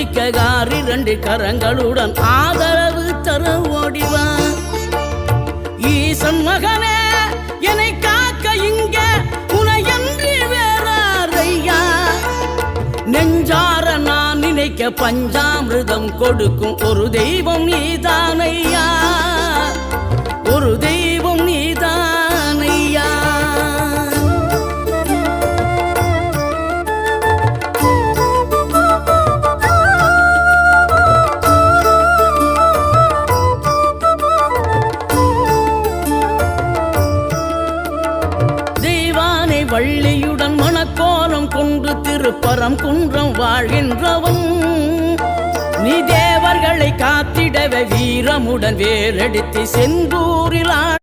மிக்க காரி 2 கரங்களுடன் ஆதரவு தர ஓடிவா. ஈசன் மகனே என்னை காக்க இங்க உனையன்றி வேறாரையா. நெஞ்சார நான் நினைக்க பஞ்சாமிர்தம் கொடுக்கும் ஒரு தெய்வம் நீதானையா, ஒரு தெய்வம் நீதானையா. தெய்வானை வள்ளியுடன் மணக்கோலம் கொண்டு திருப்பரம் குன்றம் வாழ்கின்றவன் நீ. தேவர்களை காத்திடவே வீரமுடன் வேலெடுத்து செந்தூரில்